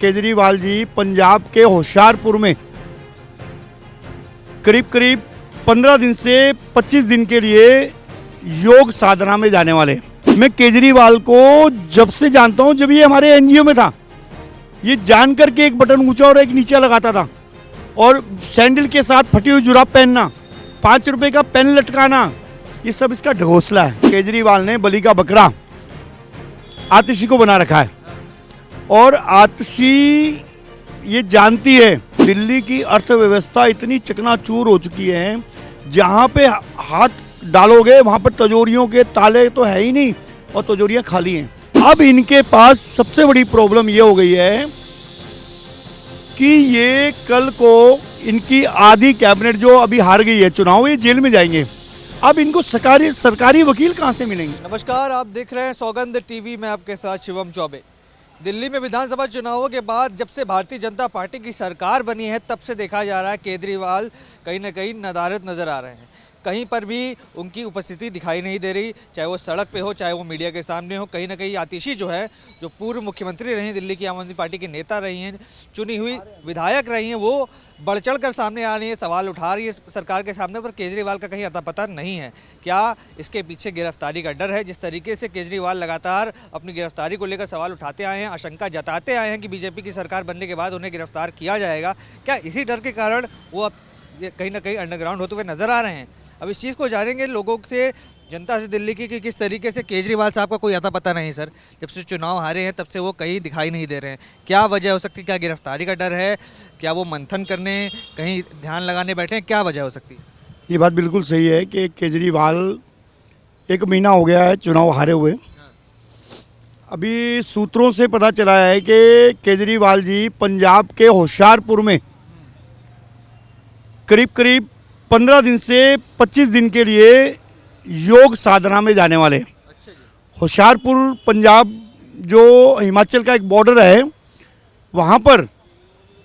केजरीवाल जी पंजाब के होशियारपुर में करीब करीब 15 दिन से 25 दिन के लिए योग साधना में जाने वाले हैं। मैं केजरीवाल को जब से जानता हूं, जब ये हमारे एनजीओ में था, ये जान करके एक बटन ऊंचा और एक नीचा लगाता था और सैंडल के साथ फटी हुई जुराब पहनना, 5 रुपए का पेन लटकाना, ये सब इसका ढकोसला है। केजरीवाल ने बलि का बकरा आतिशी को बना रखा है और आतिशी ये जानती है दिल्ली की अर्थव्यवस्था इतनी चकनाचूर हो चुकी है, जहाँ पे हाथ डालोगे वहाँ पर तिजोरियों के ताले तो है ही नहीं और तिजोरियाँ खाली हैं। अब इनके पास सबसे बड़ी प्रॉब्लम ये हो गई है कि ये कल को इनकी आधी कैबिनेट जो अभी हार गई है चुनाव, ये जेल में जाएंगे। अब इनको सरकारी वकील कहाँ से मिलेंगे? नमस्कार, आप देख रहे हैं सौगंध टीवी में आपके साथ शिवम चौबे। दिल्ली में विधानसभा चुनावों के बाद जब से भारतीय जनता पार्टी की सरकार बनी है, तब से देखा जा रहा है केजरीवाल कहीं ना कहीं नदारद नज़र आ रहे हैं। कहीं पर भी उनकी उपस्थिति दिखाई नहीं दे रही, चाहे वो सड़क पे हो, चाहे वो मीडिया के सामने हो। कहीं ना कहीं आतिशी जो है, जो पूर्व मुख्यमंत्री रही, दिल्ली की आम आदमी पार्टी की नेता रही हैं, चुनी हुई विधायक रही हैं, वो बढ़ चढ़ कर सामने आ रही है, सवाल उठा रही है सरकार के सामने। पर केजरीवाल का कहीं अता पता नहीं है। क्या इसके पीछे गिरफ्तारी का डर है? जिस तरीके से केजरीवाल लगातार अपनी गिरफ्तारी को लेकर सवाल उठाते आए हैं, आशंका जताते आए हैं कि बीजेपी की सरकार बनने के बाद उन्हें गिरफ्तार किया जाएगा, क्या इसी डर के कारण वो अब कहीं ना कहीं अंडरग्राउंड होते हुए नजर आ रहे हैं? अब इस चीज़ को जानेंगे लोगों से, जनता से दिल्ली की, कि किस तरीके से केजरीवाल साहब का कोई अता पता नहीं सर। जब से चुनाव हारे हैं तब से वो कहीं दिखाई नहीं दे रहे हैं। क्या वजह हो सकती है? क्या गिरफ्तारी का डर है? क्या वो मंथन करने, कहीं ध्यान लगाने बैठे हैं? क्या वजह हो सकती है? ये बात बिल्कुल सही है कि केजरीवाल 1 महीना हो गया है चुनाव हारे हुए। अभी सूत्रों से पता चला है कि केजरीवाल जी पंजाब के होशियारपुर में करीब करीब 15 दिन से 25 दिन के लिए योग साधना में जाने वाले हैं। होशियारपुर पंजाब जो हिमाचल का एक बॉर्डर है, वहाँ पर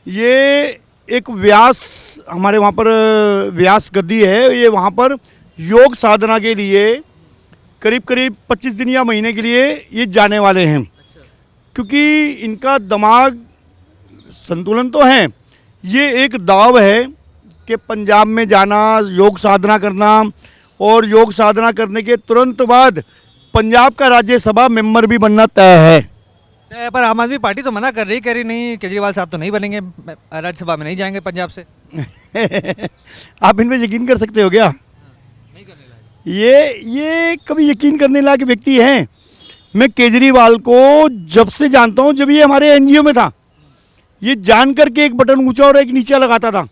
ये एक व्यास, हमारे वहाँ पर व्यास गद्दी है, ये वहाँ पर योग साधना के लिए करीब करीब 25 दिन या महीने के लिए ये जाने वाले हैं। क्योंकि इनका दिमाग संतुलन तो है, ये एक दाव है कि पंजाब में जाना, योग साधना करना और योग साधना करने के तुरंत बाद पंजाब का राज्यसभा मेंबर भी बनना तय है। पर आम आदमी पार्टी तो मना कर रही, कह रही नहीं केजरीवाल साहब तो नहीं बनेंगे, राज्यसभा में नहीं जाएंगे पंजाब से। आप इन पे यकीन कर सकते हो क्या? नहीं करने लायक। ये कभी यकीन करने लायक व्यक्ति हैं? मैं केजरीवाल को जब से जानता हूं, जब ये हमारे एनजीओ में था, ये जान करके एक बटन ऊंचा और एक नीचा लगाता था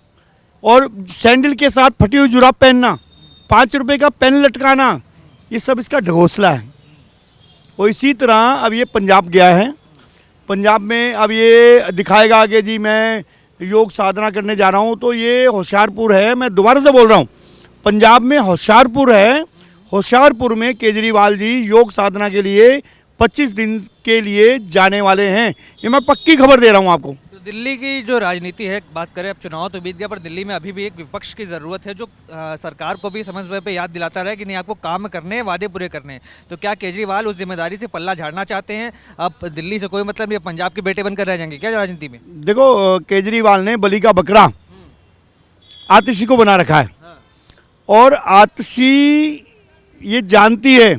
और सैंडल के साथ फटी हुई जुराब पहनना, 5 रुपए का पेन लटकाना, ये सब इसका ढकोसला है। और इसी तरह अब ये पंजाब गया है, पंजाब में अब ये दिखाएगा कि जी मैं योग साधना करने जा रहा हूँ। तो ये होशियारपुर है, मैं दोबारा से बोल रहा हूँ, पंजाब में होशियारपुर है। होशियारपुर में केजरीवाल जी योग साधना के लिए 25 दिन के लिए जाने वाले हैं। ये मैं पक्की खबर दे रहा हूँ आपको। दिल्ली की जो राजनीति है, बात करें, अब चुनाव तो बीत गया, पर दिल्ली में अभी भी एक विपक्ष की ज़रूरत है जो सरकार को भी समय पे याद दिलाता रहे कि नहीं, आपको काम करने हैं, वादे पूरे करने हैं। तो क्या केजरीवाल उस जिम्मेदारी से पल्ला झाड़ना चाहते हैं? अब दिल्ली से कोई मतलब नहीं, पंजाब के बेटे बनकर रह जाएंगे क्या राजनीति में? देखो, केजरीवाल ने बलि का बकरा आतिशी को बना रखा है और आतिशी ये जानती है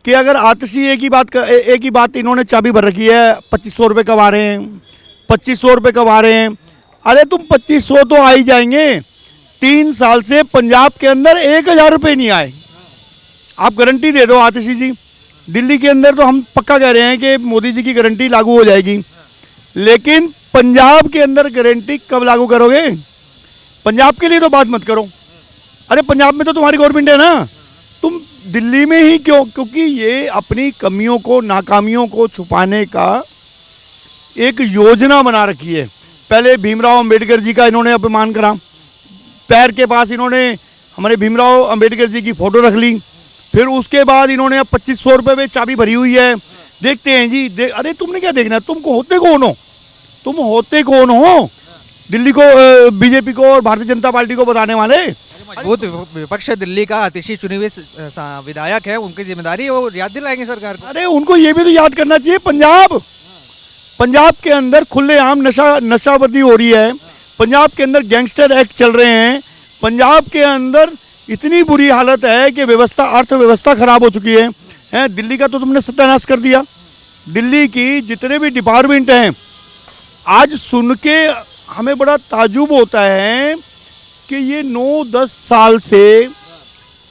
कि अगर आतिशी एक ही बात इन्होंने चाबी भर रखी है, 2500 रुपये कमा रहे हैं, 2500 रुपये कमा रहे हैं। अरे तुम 2500 तो आ ही जाएंगे, 3 साल से पंजाब के अंदर 1000 रुपये नहीं आए। आप गारंटी दे दो आतिशी जी, दिल्ली के अंदर तो हम पक्का कह रहे हैं कि मोदी जी की गारंटी लागू हो जाएगी, लेकिन पंजाब के अंदर गारंटी कब लागू करोगे? पंजाब के लिए तो बात मत करो। अरे पंजाब में तो तुम्हारी गवर्नमेंट है ना, तुम दिल्ली में ही क्यों? क्योंकि ये अपनी कमियों को, नाकामियों को छुपाने का एक योजना बना रखी है। पहले भीमराव अंबेडकर जी का इन्होंने अपमान करा, पैर के पास इन्होंने हमारे भीमराव अंबेडकर जी की फोटो रख ली, फिर उसके बाद इन्होंने अब 2500 रुपये में चाबी भरी हुई है। देखते हैं जी, अरे तुमने क्या देखना है? तुमको होते कौन हो? तुम होते कौन हो दिल्ली को, बीजेपी को और भारतीय जनता पार्टी को बताने वाले? मजबूत विपक्ष है दिल्ली का, आतिशी चुने हुए विधायक है, उनकी जिम्मेदारी है, वो याद दिलाएंगे सरकार को। अरे उनको ये भी तो याद करना चाहिए, पंजाब के अंदर खुलेआम नशाबंदी हो रही है, पंजाब के अंदर गैंगस्टर एक्ट चल रहे हैं, पंजाब के अंदर इतनी बुरी हालत है कि अर्थव्यवस्था खराब हो चुकी है। दिल्ली का तो तुमने सत्यानाश कर दिया। दिल्ली की जितने भी डिपार्टमेंट हैं, आज सुन के हमें बड़ा ताजुब होता है कि ये 9-10 साल से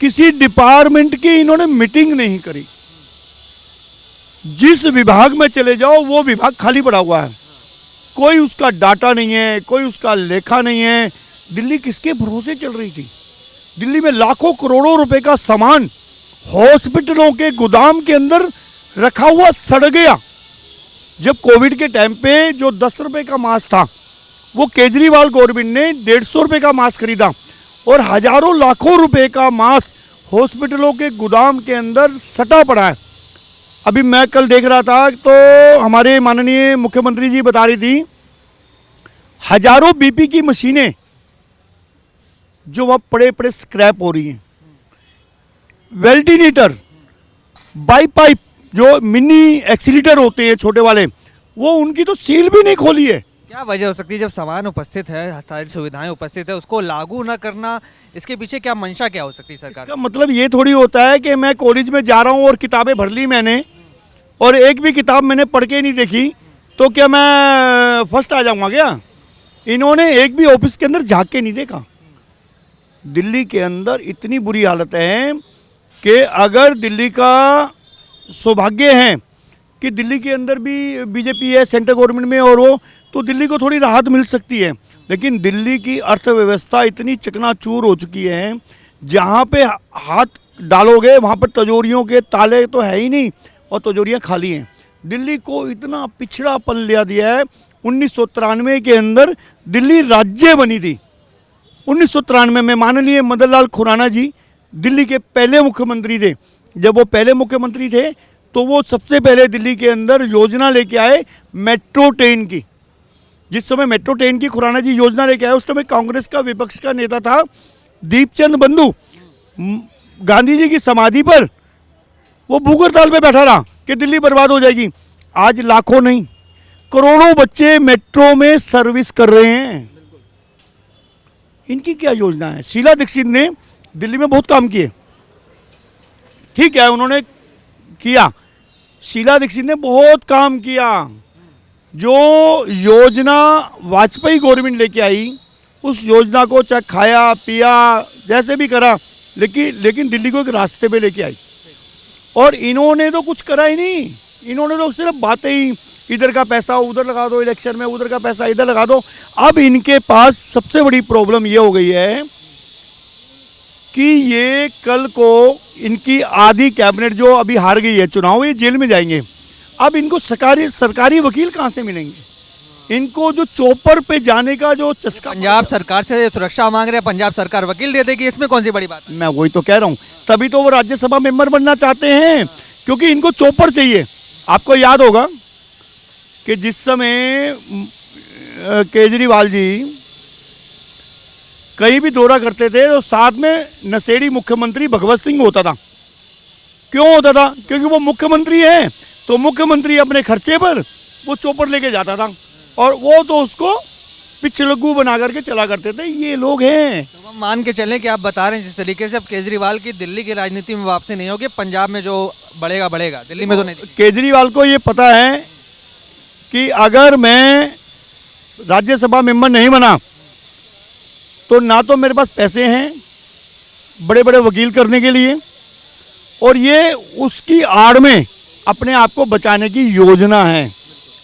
किसी डिपार्टमेंट की इन्होंने मीटिंग नहीं करी। जिस विभाग में चले जाओ वो विभाग खाली पड़ा हुआ है, कोई उसका डाटा नहीं है, कोई उसका लेखा नहीं है। दिल्ली किसके भरोसे चल रही थी? दिल्ली में लाखों करोड़ों रुपए का सामान हॉस्पिटलों के गोदाम के अंदर रखा हुआ सड़ गया। जब कोविड के टाइम पे जो 10 रुपए का मास्क था, वो केजरीवाल गवर्नमेंट ने 150 रुपए का मास्क खरीदा और हजारों लाखों रुपए का मास्क हॉस्पिटलों के गोदाम के अंदर सटा पड़ा है। अभी मैं कल देख रहा था तो हमारे माननीय मुख्यमंत्री जी बता रही थी, हजारों बीपी की मशीनें जो वहाँ पड़े पड़े स्क्रैप हो रही हैं। वेल्टिनेटर, बाईपाइप जो मिनी एक्सीलेटर होते हैं छोटे वाले, वो उनकी तो सील भी नहीं खोली है। क्या वजह हो सकती है? जब सामान उपस्थित है, सारी सुविधाएं उपस्थित है, उसको लागू न करना, इसके पीछे क्या मंशा क्या हो सकती है सरकार? इसका मतलब ये थोड़ी होता है कि मैं कॉलेज में जा रहा हूँ और किताबें भर ली मैंने और एक भी किताब मैंने पढ़ के नहीं देखी तो क्या मैं फर्स्ट आ जाऊँगा क्या? इन्होंने एक भी ऑफिस के अंदर झाँक के नहीं देखा। दिल्ली के अंदर इतनी बुरी हालत है कि अगर दिल्ली का सौभाग्य है कि दिल्ली के अंदर भी बीजेपी है सेंट्रल गवर्नमेंट में और वो, तो दिल्ली को थोड़ी राहत मिल सकती है। लेकिन दिल्ली की अर्थव्यवस्था इतनी चकनाचूर हो चुकी है, जहाँ पे हाथ डालोगे वहाँ पर तिजोरियों के ताले तो है ही नहीं और तिजोरियाँ खाली हैं। दिल्ली को इतना पिछड़ापन लिया दिया है। 1993 के अंदर दिल्ली राज्य बनी थी। 1993 में माननीय मदन लाल खुराना जी दिल्ली के पहले मुख्यमंत्री थे। जब वो पहले मुख्यमंत्री थे तो वो सबसे पहले दिल्ली के अंदर योजना लेके आए मेट्रो ट्रेन की। जिस समय मेट्रो ट्रेन की खुराना जी योजना लेके आए, उस समय कांग्रेस का विपक्ष का नेता था दीपचंद बंधु। गांधी जी की समाधि पर वो भूख हड़ताल पे बैठा रहा कि दिल्ली बर्बाद हो जाएगी। आज लाखों नहीं करोड़ों बच्चे मेट्रो में सर्विस कर रहे हैं। इनकी क्या योजना है? शीला दीक्षित ने दिल्ली में बहुत काम किए, ठीक है, उन्होंने किया। शीला दीक्षित ने बहुत काम किया। जो योजना वाजपेयी गवर्नमेंट लेके आई, उस योजना को चाहे खाया पिया जैसे भी करा, लेकिन दिल्ली को एक रास्ते पे लेके आई। और इन्होंने तो कुछ करा ही नहीं। इन्होंने तो सिर्फ बातें ही, इधर का पैसा उधर लगा दो इलेक्शन में, उधर का पैसा इधर लगा दो। अब इनके पास सबसे बड़ी प्रॉब्लम ये हो गई है कि ये कल को इनकी आधी कैबिनेट जो अभी हार गई है चुनाव, ये जेल में जाएंगे। अब इनको सरकारी वकील कहाँ से मिलेंगे? इनको जो चौपर पे जाने का जो चस्का, पंजाब सरकार से सुरक्षा मांग रहे हैं, पंजाब सरकार वकील दे देगी, इसमें कौन सी बड़ी बात है? मैं वही तो कह रहा हूँ, तभी तो वो राज्यसभा मेंबर बनना चाहते हैं, क्योंकि इनको चौपर चाहिए। आपको याद होगा कि जिस समय केजरीवाल जी कहीं भी दौरा करते थे तो साथ में नशेड़ी मुख्यमंत्री भगवत सिंह होता था। क्यों होता था? क्योंकि वो मुख्यमंत्री है, तो मुख्यमंत्री अपने खर्चे पर वो चौपर लेके जाता था और वो तो उसको पिछलग्गू बना करके चला करते थे। ये लोग हैं। तो हम मान के चलें कि आप बता रहे हैं जिस तरीके से अब केजरीवाल की दिल्ली की राजनीति में वापसी नहीं होगी, पंजाब में जो बढ़ेगा बढ़ेगा, दिल्ली में तो नहीं। केजरीवाल को ये पता है कि अगर मैं राज्यसभा मेंबर नहीं बना तो ना तो मेरे पास पैसे हैं बड़े बड़े वकील करने के लिए, और ये उसकी आड़ में अपने आप को बचाने की योजना है।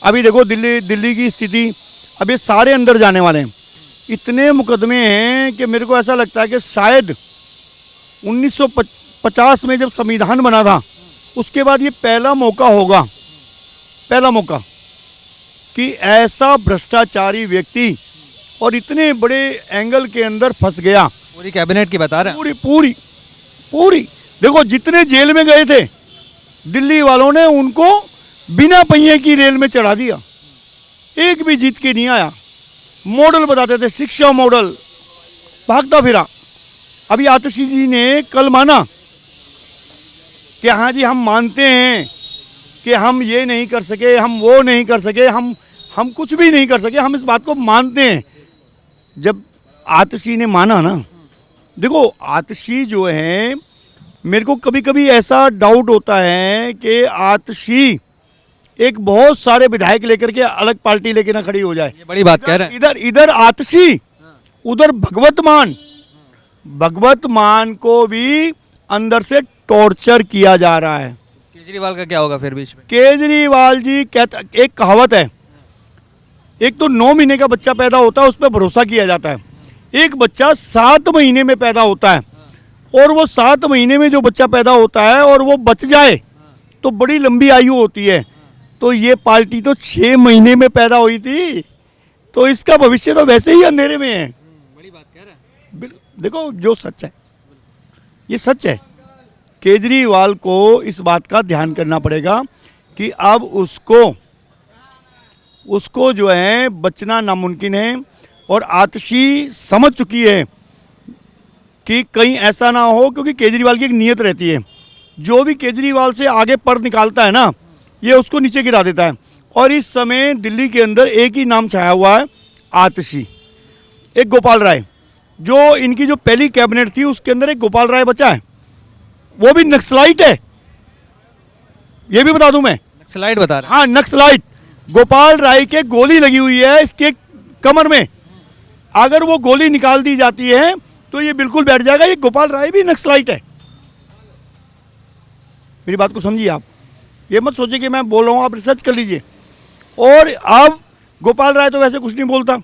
अभी देखो दिल्ली की स्थिति, अभी सारे अंदर जाने वाले हैं। इतने मुकदमे हैं कि मेरे को ऐसा लगता है कि शायद 1950 में जब संविधान बना था, उसके बाद ये पहला मौका होगा, पहला मौका कि ऐसा भ्रष्टाचारी व्यक्ति और इतने बड़े एंगल के अंदर फंस गया। पूरी कैबिनेट की बता रहे हैं? पूरी देखो, जितने जेल में गए थे दिल्ली वालों ने उनको बिना पहिए की रेल में चढ़ा दिया, एक भी जीत के नहीं आया। मॉडल बताते थे, शिक्षा मॉडल, भागता फिरा। अभी आतिशी जी ने कल माना कि हाँ जी हम मानते हैं कि हम ये नहीं कर सके, हम वो नहीं कर सके, हम कुछ भी नहीं कर सके, हम इस बात को मानते हैं। जब आतिशी ने माना ना, देखो आतिशी जो है, मेरे को कभी कभी ऐसा डाउट होता है कि आतिशी एक बहुत सारे विधायक लेकर के अलग पार्टी लेके ना खड़ी हो जाए। ये बड़ी बात कह रहे हैं। इधर इधर आतिशी, उधर भगवत मान को भी अंदर से टॉर्चर किया जा रहा है। केजरीवाल का क्या होगा फिर बीच में? केजरीवाल जी कहता, एक कहावत है, एक तो 9 महीने का बच्चा पैदा होता है, उस पर भरोसा किया जाता है। एक बच्चा 7 महीने में पैदा होता है, और वो 7 महीने में जो बच्चा पैदा होता है और वो बच जाए तो बड़ी लंबी आयु होती है। तो ये पार्टी तो 6 महीने में पैदा हुई थी, तो इसका भविष्य तो वैसे ही अंधेरे में है। बड़ी बात कह रहे हैं। देखो जो सच है, ये सच है। केजरीवाल को इस बात का ध्यान करना पड़ेगा कि अब उसको जो है बचना नामुमकिन है। और आतिशी समझ चुकी है कि कहीं ऐसा ना हो, क्योंकि केजरीवाल की एक नीयत रहती है, जो भी केजरीवाल से आगे पर निकालता है ना, ये उसको नीचे गिरा देता है। और इस समय दिल्ली के अंदर एक ही नाम छाया हुआ है, आतिशी। एक गोपाल राय, जो इनकी जो पहली कैबिनेट थी उसके अंदर एक गोपाल राय बचा है, वो भी नक्सलाइट है, ये भी बता दूं मैं। स्लाइड बता रहे हैं। हाँ, नक्सलाइट। गोपाल राय के गोली लगी हुई है इसके कमर में, अगर वो गोली निकाल दी जाती है तो ये बिल्कुल बैठ जाएगा। ये गोपाल राय भी नक्सलाइट है, मेरी बात को समझिए आप। ये मत सोचिए कि मैं बोल रहा हूँ, आप रिसर्च कर लीजिए। और अब गोपाल राय तो वैसे कुछ नहीं बोलता,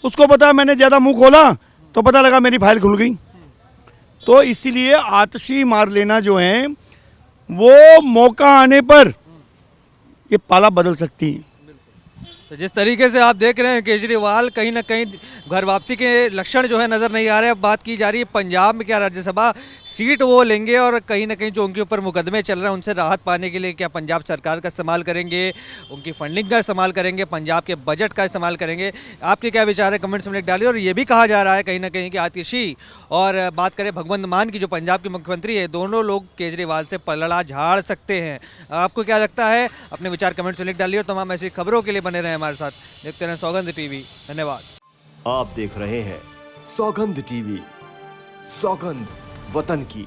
उसको पता है मैंने ज़्यादा मुंह खोला तो पता लगा मेरी फाइल खुल गई। तो इसीलिए आतिशी मार लेना जो है, वो मौका आने पर ये पाला बदल सकती है। तो जिस तरीके से आप देख रहे हैं केजरीवाल कहीं ना कहीं घर वापसी के लक्षण जो है नज़र नहीं आ रहे। अब बात की जा रही है पंजाब में क्या राज्यसभा सीट वो लेंगे, और कहीं ना कहीं जो उनके ऊपर मुकदमे चल रहे हैं उनसे राहत पाने के लिए क्या पंजाब सरकार का इस्तेमाल करेंगे, उनकी फंडिंग का इस्तेमाल करेंगे, पंजाब के बजट का इस्तेमाल करेंगे? आपके क्या विचार है कमेंट्स में लिख डालिए। और ये भी कहा जा रहा है कहीं ना कहीं कि आतिशी और बात करें भगवंत मान की जो पंजाब की मुख्यमंत्री है, दोनों लोग केजरीवाल से पलड़ा झाड़ सकते हैं। आपको क्या लगता है? अपने विचार कमेंट्स में लिख डालिए। और तमाम ऐसी खबरों के लिए बने रहे हमारे साथ, देखते रहें सौगंध टीवी। धन्यवाद। आप देख रहे हैं सौगंध टीवी, सौगंध वतन की।